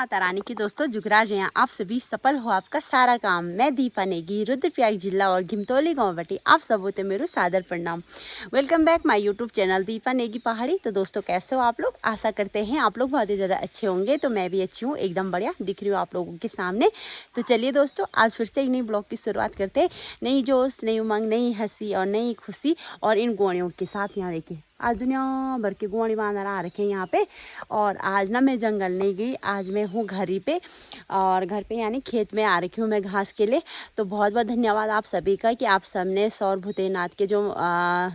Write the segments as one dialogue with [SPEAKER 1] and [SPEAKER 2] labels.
[SPEAKER 1] माता रानी की दोस्तों जुगराज हैं। आप सभी सफल हो आपका सारा काम। मैं दीपा नेगी रुद्रप्रयाग जिला और घिमतौली गांव बटी आप सब होते मेरू सादर प्रणाम। Welcome back my YouTube channel Deepa Negi पहाड़ी। तो दोस्तों कैसे हो आप लोग? आशा करते हैं आप लोग बहुत ही ज़्यादा अच्छे होंगे। तो मैं भी अच्छी हूँ, एकदम बढ़िया दिख रही हूँ आप लोगों के सामने। तो चलिए दोस्तों आज फिर से एक नई ब्लॉग की शुरुआत करते हैं। नई जोश, नई उमंग, नई हंसी और नई खुशी और इन गोणियों के साथ। यहाँ देखिए आज दुनिया भर के गोणी बांधर आ रखे हैं यहाँ पे। और आज ना मैं जंगल नहीं गई, आज मैं हूँ घर ही पे। और घर पे यानी खेत में आ रखी हूँ मैं घास के लिए। तो बहुत बहुत धन्यवाद आप सभी का कि आप सबने सौर भूतेनाथ के जो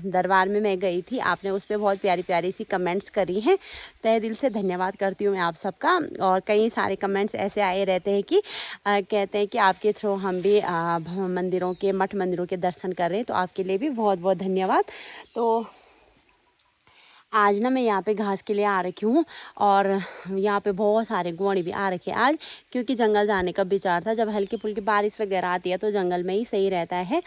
[SPEAKER 1] दरबार में मैं गई थी, आपने उस पर बहुत प्यारी प्यारी सी कमेंट्स करी हैं। तहे दिल से धन्यवाद करती हूँ मैं आप सबका। और कई सारे कमेंट्स ऐसे आए रहते हैं कि कहते हैं कि आपके थ्रू हम भी मंदिरों के मठ मंदिरों के दर्शन कर रहे हैं। तो आपके लिए भी बहुत बहुत धन्यवाद। तो आज ना मैं यहाँ पे घास के लिए आ रखी हूँ और यहाँ पे बहुत सारे गोणी भी आ रखे हैं आज, क्योंकि जंगल जाने का विचार था। जब हल्की फुल्की बारिश वगैरह आती है तो जंगल में ही सही रहता है।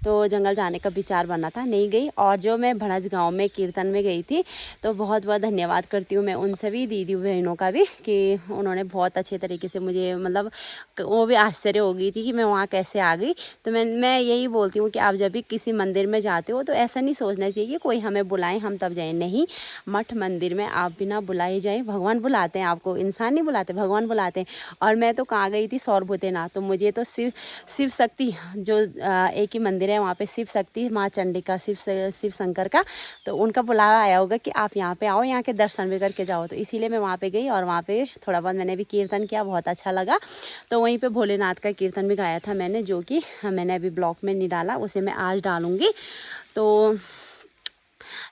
[SPEAKER 1] तो जंगल जाने का विचार बना था, नहीं गई। और जो मैं भड़ज गांव में कीर्तन में गई थी, तो बहुत बहुत धन्यवाद करती हूँ मैं उन सभी दीदी बहनों का भी कि उन्होंने बहुत अच्छे तरीके से मुझे, मतलब वो भी आश्चर्य हो गई थी कि मैं वहाँ कैसे आ गई। तो मैं यही बोलती हूँ कि आप जब भी किसी मंदिर में जाते हो तो ऐसा नहीं सोचना चाहिए कि कोई हमें बुलाए हम तब जाएँ। नहीं, मठ मंदिर में आप बिना बुलाए जाए, भगवान बुलाते हैं आपको, इंसान नहीं बुलाते, भगवान बुलाते हैं। और मैं तो कहाँ गई थी, सौर भूतेनाथ। तो मुझे तो शिव शक्ति जो एक ही मंदिर है वहाँ पे, शिव शक्ति माँ चंडिका शिव शंकर का, तो उनका बुलावा आया होगा कि आप यहाँ पे आओ, यहाँ के दर्शन भी करके जाओ। तो इसीलिए मैं वहाँ पे गई और वहाँ पे थोड़ा बहुत मैंने भी कीर्तन किया, बहुत अच्छा लगा। तो वहीं पे भोलेनाथ का कीर्तन भी गाया था मैंने, जो कि मैंने अभी ब्लॉग में नहीं डाला, उसे मैं आज डालूँगी। तो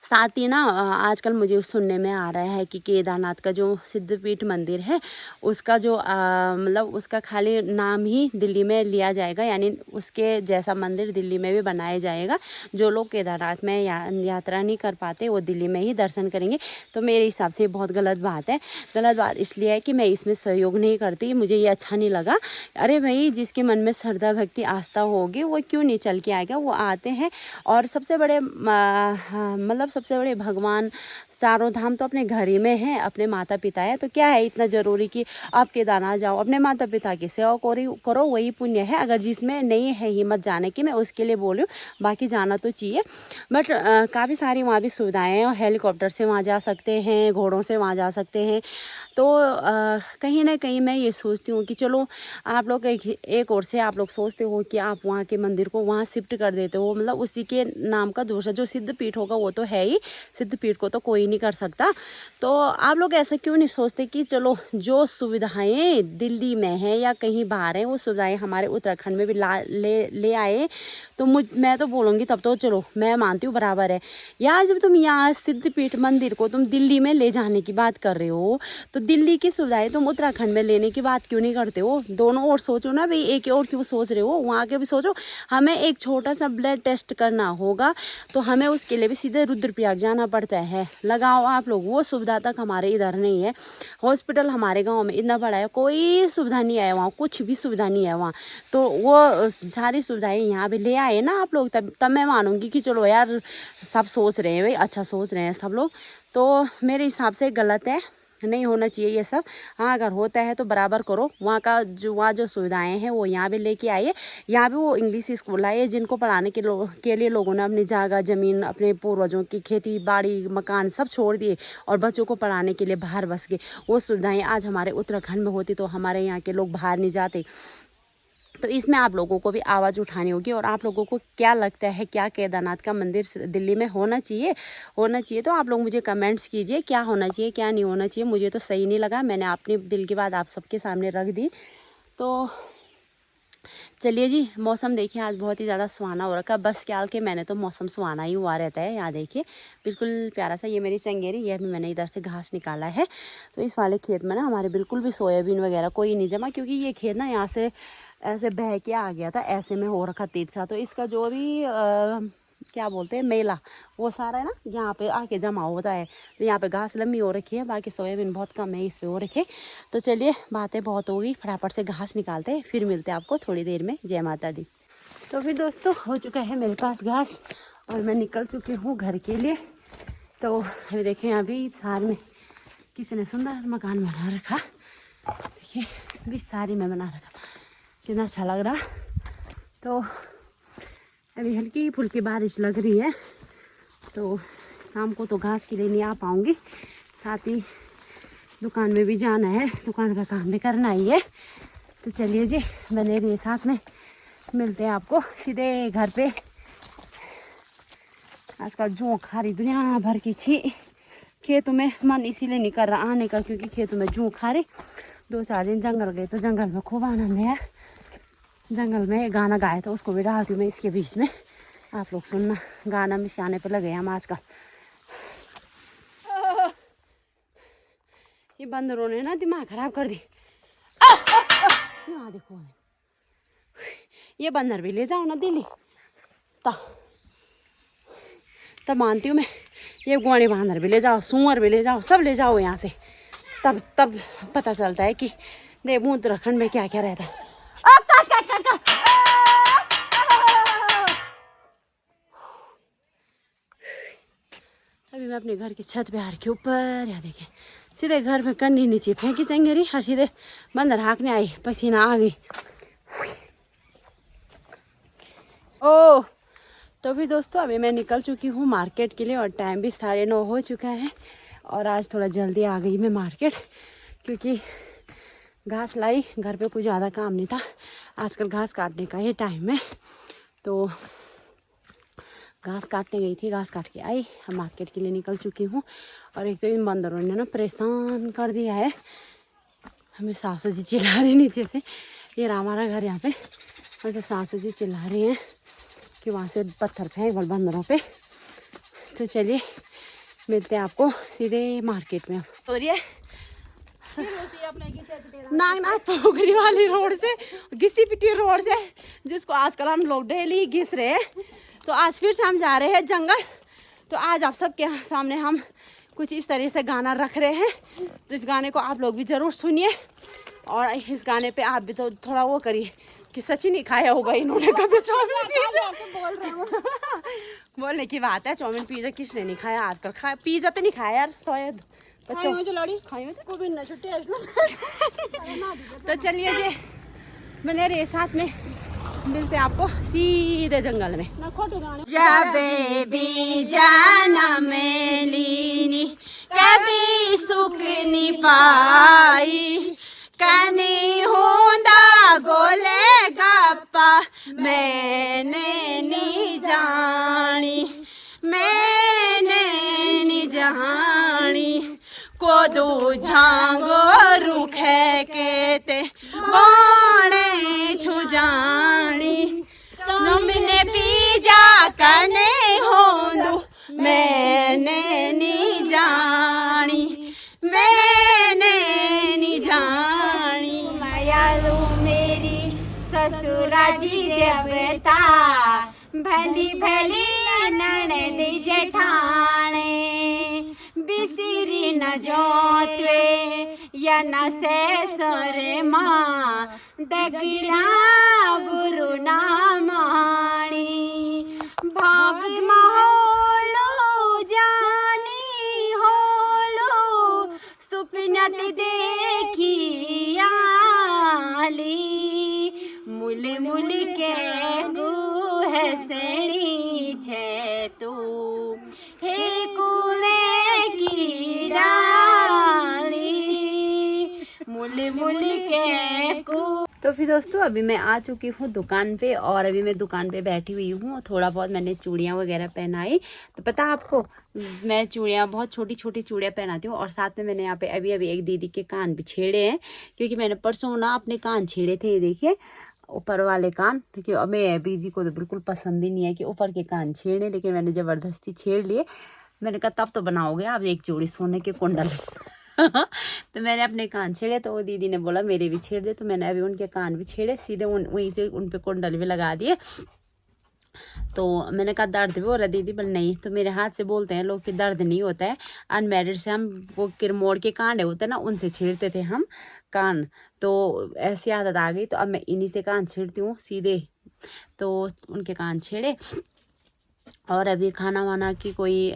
[SPEAKER 1] साथ ही ना आजकल मुझे सुनने में आ रहा है कि केदारनाथ का जो सिद्धपीठ मंदिर है उसका जो मतलब उसका खाली नाम ही दिल्ली में लिया जाएगा, यानी उसके जैसा मंदिर दिल्ली में भी बनाया जाएगा। जो लोग केदारनाथ में यात्रा नहीं कर पाते वो दिल्ली में ही दर्शन करेंगे। तो मेरे हिसाब से बहुत गलत बात है। गलत बात इसलिए है कि मैं इसमें सहयोग नहीं करती, मुझे ये अच्छा नहीं लगा। अरे भाई, जिसके मन में श्रद्धा भक्ति आस्था होगी वो क्यों नहीं चल के आएगा, वो आते हैं। और सबसे बड़े मतलब सबसे बड़े भगवान, चारों धाम तो अपने घर ही में है, अपने माता पिता है। तो क्या है इतना ज़रूरी कि आप केदारनाथ जाओ, अपने माता पिता की सेवा करो, वही पुण्य है। अगर जिसमें नहीं है हिम्मत जाने की, मैं उसके लिए बोल रही हूँ, बाकी जाना तो चाहिए। बट काफ़ी सारी वहाँ भी सुविधाएं हैं। हेलीकॉप्टर से वहाँ जा सकते हैं, घोड़ों से वहाँ जा सकते हैं। तो कहीं ना कहीं मैं ये सोचती हूँ कि चलो आप लोग एक ओर से आप लोग सोचते हो कि आप वहाँ के मंदिर को वहाँ शिफ्ट कर देते हो, मतलब उसी के नाम का दूसरा जो सिद्ध पीठ होगा वो तो है ही, सिद्ध पीठ को तो कोई नहीं कर सकता। तो आप लोग ऐसा क्यों नहीं सोचते कि चलो जो सुविधाएं दिल्ली में हैं या कहीं बाहर हैं वो सुविधाएं हमारे उत्तराखंड में भी ले आए। तो मैं तो बोलूँगी तब तो चलो, मैं मानती हूँ बराबर है। यार जब तुम यहाँ सिद्धपीठ मंदिर को तुम दिल्ली में ले जाने की बात कर रहे हो, तो दिल्ली की सुविधाएं तुम उत्तराखंड में लेने की बात क्यों नहीं करते हो? दोनों ओर सोचो ना भाई, एक और क्यों सोच रहे हो? वहाँ के भी सोचो। हमें एक छोटा सा ब्लड टेस्ट करना होगा तो हमें उसके लिए भी सीधे रुद्रप्रयाग जाना पड़ता है। लगाओ आप लोग, वो सुविधा तक हमारे इधर नहीं है। हॉस्पिटल हमारे गाँव में इतना बड़ा है, कोई सुविधा नहीं है वहाँ, कुछ भी सुविधा नहीं है वहाँ। तो वो सारी सुविधाएं यहाँ भी ले आए ना आप लोग, तब मैं मानूंगी कि चलो यार सब सोच रहे हैं भाई, अच्छा सोच रहे हैं सब लोग। तो मेरे हिसाब से गलत है, नहीं होना चाहिए ये सब। हाँ अगर होता है तो बराबर करो। वहाँ जो सुविधाएं हैं वो यहाँ भी लेके आइए। यहाँ भी वो इंग्लिश स्कूल आए जिनको पढ़ाने के लिए लोगों ने अपनी जगह ज़मीन, अपने पूर्वजों की खेती बाड़ी मकान सब छोड़ दिए और बच्चों को पढ़ाने के लिए बाहर बस गए। वो सुविधाएं आज हमारे उत्तराखंड में होती तो हमारे यहाँ के लोग बाहर नहीं जाते। तो इसमें आप लोगों को भी आवाज़ उठानी होगी। और आप लोगों को क्या लगता है, क्या केदारनाथ का मंदिर दिल्ली में होना चाहिए? तो आप लोग मुझे कमेंट्स कीजिए क्या होना चाहिए क्या नहीं होना चाहिए। मुझे तो सही नहीं लगा, मैंने अपने दिल की बात आप सबके सामने रख दी। तो चलिए जी, मौसम देखिए आज बहुत ही ज़्यादा सुहाना हो रखा। बस क्या के मैंने तो मौसम सुहाना ही हुआ रहता है। यहाँ देखिए बिल्कुल प्यारा सा, ये मेरी चंगेरी, ये भी मैंने इधर से घास निकाला है। तो इस वाले खेत में ना हमारे बिल्कुल भी सोयाबीन वगैरह कोई नहीं जमा, क्योंकि ये खेत ना यहाँ से ऐसे बह के आ गया था, ऐसे में हो रखा तिरछा। तो इसका जो भी क्या बोलते हैं मेला, वो सारा है ना यहाँ पे आके जमा होता है। तो यहाँ पे घास लंबी हो रखी है, बाकी सोयाबीन बहुत कम है इस पे हो रखे। तो चलिए बातें बहुत हो गई, फटाफट से घास निकालते हैं, फिर मिलते हैं आपको थोड़ी देर में। जय माता दी। तो फिर दोस्तों हो चुका है मेरे पास घास और मैं निकल चुकी हूँ घर के लिए। तो अभी देखें अभी सार में किसी ने सुंदर मकान बना रखा। देखिए भी सारी मैं बना रखा, कितना अच्छा लग रहा। तो अभी हल्की फुल्की बारिश लग रही है, तो शाम को तो घास के लिए नहीं आ पाऊँगी, साथ ही दुकान में भी जाना है, दुकान का काम भी करना ही है। तो चलिए जी, बने रहिए साथ में, मिलते हैं आपको सीधे घर पे। आजकल जो खा रही दुनिया भर की छी, खेतों में मन इसीलिए नहीं कर रहा आने का, क्योंकि खेतों में जू खा रही। 2-4 दिन जंगल गए तो जंगल में खूब आनंद है। जंगल में गाना गाया था, उसको भी डालती हूँ मैं इसके बीच में, आप लोग सुनना। गाना में सियाने पे लगे हम आजकल। ये बंदरों ने ना दिमाग खराब कर दी। यहाँ देखो, ये बंदर भी ले जाओ ना दिल्ली, तब मानती हूँ मैं। ये गुआड़ी बांदर भी ले जाओ, सूअर भी ले जाओ, सब ले जाओ यहाँ से, तब पता चलता है कि देवभूमि उत्तराखंड में क्या क्या रहता है। अभी मैं अपने घर की छत पे आ रखी ऊपर, यहाँ देखे सीधे घर में कन्नी नीचे फेंकी चंगेरी, और सीधे बंदर हाँकने आई, पसीना आ गई। ओ तो भी दोस्तों, अभी मैं निकल चुकी हूँ मार्केट के लिए, और टाइम भी 9:30 हो चुका है। और आज थोड़ा जल्दी आ गई मैं मार्केट, क्योंकि घास लाई, घर पे कुछ ज़्यादा काम नहीं था। आजकल घास काटने का ही टाइम है, तो घास काटने गई थी, घास काट के आई, हम मार्केट के लिए निकल चुकी हूँ। और एक तो इन बंदरों ने ना परेशान कर दिया है हमें। सासू जी चिल्ला रही नीचे से, ये रहा हमारा घर यहाँ पे, और तो सासू जी चिल्ला रही हैं कि वहाँ से पत्थर फेंक बोल बंदरों पे। तो चलिए मिलते हैं आपको सीधे मार्केट में। और ये नागनाथ पोखरी वाली रोड से, घिसी पिटी रोड से, जिसको आजकल हम लोग डेली घिस रहे हैं। तो आज फिर से हम जा रहे हैं जंगल। तो आज आप सबके सामने हम कुछ इस तरह से गाना रख रहे हैं, तो इस गाने को आप लोग भी ज़रूर सुनिए। और इस गाने पे आप भी तो थोड़ा वो करिए कि सच ही नहीं खाया होगा इन्होंने कभी चाउमीन पिज़्ज़ा। बोल रहे हो बोलने की बात है, चाउमीन पिज़्ज़ा किसने नहीं खाया आजकल। खाया पिज़्ज़ा तो नहीं खाया यार, शायद बच्चों तो चलिए जी, बने रहिए साथ में, मिलते हैं आपको सीधे जंगल में। जब भी जन्म लीनी कभी सुख नहीं पाई, कनी होंदा गोले गप्पा मैंने नहीं जानी, मैंने नहीं जानी। को दो झांगो रुखे केते बोने छुजानी, तुमने पीजा कने होंदो मैंने नहीं जानी, मैंने नहीं जानी।
[SPEAKER 2] मायालू मेरी ससुरा जी देवता, भली भली ननद जेठाने, बिसिरी न जोतवे या न से सरे माँ, दगड़ा गुरु नामाणी। भाग महोलो जानी होलो, सुपनत देखी आली, मुल मुल के गुह सेणी छे तू, हे कुले की डाली, मुल मुल के कु।
[SPEAKER 1] तो फिर दोस्तों, अभी मैं आ चुकी हूँ दुकान पे, और अभी मैं दुकान पे बैठी हुई हूँ। थोड़ा बहुत मैंने चूड़ियाँ वगैरह पहनाई। तो पता है आपको, मैं चूड़ियाँ बहुत छोटी छोटी चूड़ियाँ पहनाती हूँ, और साथ में मैंने यहाँ पे अभी अभी एक दीदी के कान भी छेड़े हैं, क्योंकि मैंने परसों ना अपने कान छेड़े थे। ये देखिए ऊपर वाले कान, क्योंकि मैं अभी जी को तो बिल्कुल पसंद ही नहीं है कि ऊपर के कान छेड़े, लेकिन मैंने ज़बरदस्ती छेड़ लिए। मैंने कहा तब तो बनाओगे आप एक जोड़ी सोने के कुंडल। तो मैंने अपने कान छेड़े, तो वो दीदी ने बोला मेरे भी छेड़ दे, तो मैंने अभी उनके कान भी छेड़े, सीधे वहीं से उन पे कुंडल भी लगा दिए। तो मैंने कहा दर्द भी हो रहा है दीदी, पर नहीं। तो मेरे हाथ से बोलते हैं लोग कि दर्द नहीं होता है, अनमैरिड से हम वो किरमोड़ के कांडे होते हैं ना, उनसे छेड़ते थे हम कान। तो ऐसी आदत आ गई, तो अब मैं इन्हीं से कान छेड़ती हूँ सीधे। तो उनके कान छेड़े, और अभी खाना वाना की कोई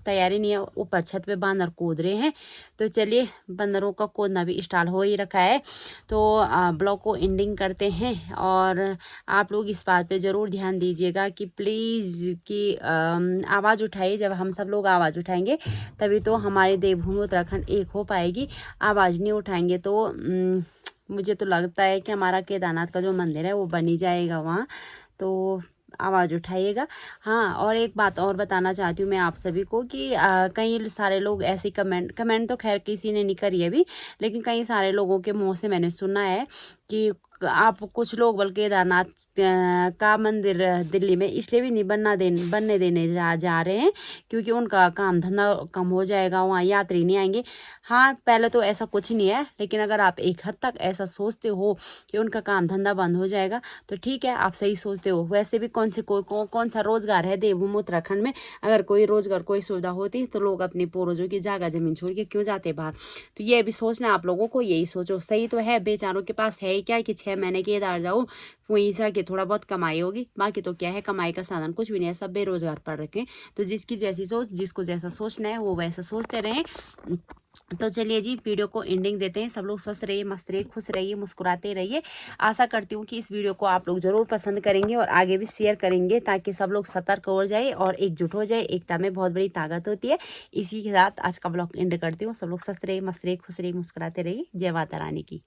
[SPEAKER 1] तैयारी नहीं है, ऊपर छत पे बांदर कूद रहे हैं। तो चलिए, बंदरों का कूदना भी स्टार्ट हो ही रखा है। तो ब्लॉग को एंडिंग करते हैं, और आप लोग इस बात पे ज़रूर ध्यान दीजिएगा कि प्लीज़ कि आवाज़ उठाइए। जब हम सब लोग आवाज़ उठाएंगे तभी तो हमारी देवभूमि उत्तराखंड एक हो पाएगी। आवाज़ नहीं उठाएंगे तो मुझे तो लगता है कि हमारा केदारनाथ का जो मंदिर है वो बन ही जाएगा वहाँ। तो आवाज़ उठाइएगा। हाँ, और एक बात और बताना चाहती हूँ मैं आप सभी को कि कई सारे लोग ऐसे कमेंट तो खैर किसी ने नहीं करी अभी, लेकिन कई सारे लोगों के मुंह से मैंने सुना है कि आप कुछ लोग बल्कि केदारनाथ का मंदिर दिल्ली में इसलिए भी नहीं बनने देने जा रहे हैं क्योंकि उनका काम धंधा कम हो जाएगा, वहाँ यात्री नहीं आएंगे। हाँ, पहले तो ऐसा कुछ नहीं है, लेकिन अगर आप एक हद तक ऐसा सोचते हो कि उनका काम धंधा बंद हो जाएगा तो ठीक है, आप सही सोचते हो। वैसे भी कौन सा रोजगार है देवभूमि उत्तराखंड में। अगर कोई रोजगार कोई सुविधा होती तो लोग अपने पूर्वजों की जगह जमीन छोड़ के क्यों जाते बाहर। तो ये भी सोचना आप लोगों को, यही सोचो। सही तो है, बेचारों के पास है क्या कि 6 महीने केदार जाओ वहीं जाके थोड़ा बहुत कमाई होगी, बाकी तो क्या है, कमाई का साधन कुछ भी नहीं है, सब बेरोजगार पड़ रखे हैं। तो जिसकी जैसी सोच, जिसको जैसा सोचना है वो वैसा सोचते रहें। तो चलिए जी, वीडियो को एंडिंग देते हैं। सब लोग स्वस्थ रहिए, मस्त रहिए, खुश रहिए, मुस्कुराते रहिए। आशा करती हूँ कि इस वीडियो को आप लोग जरूर पसंद करेंगे और आगे भी शेयर करेंगे ताकि सब लोग सतर्क हो जाए और एकजुट हो जाए। एकता में बहुत बड़ी ताकत होती है। इसी के साथ आज का ब्लॉग एंड करती हूँ। सब लोग स्वस्थ रहिए, मस्त रहिए, खुश रहिए, मुस्कुराते रहिए। जय माता रानी की।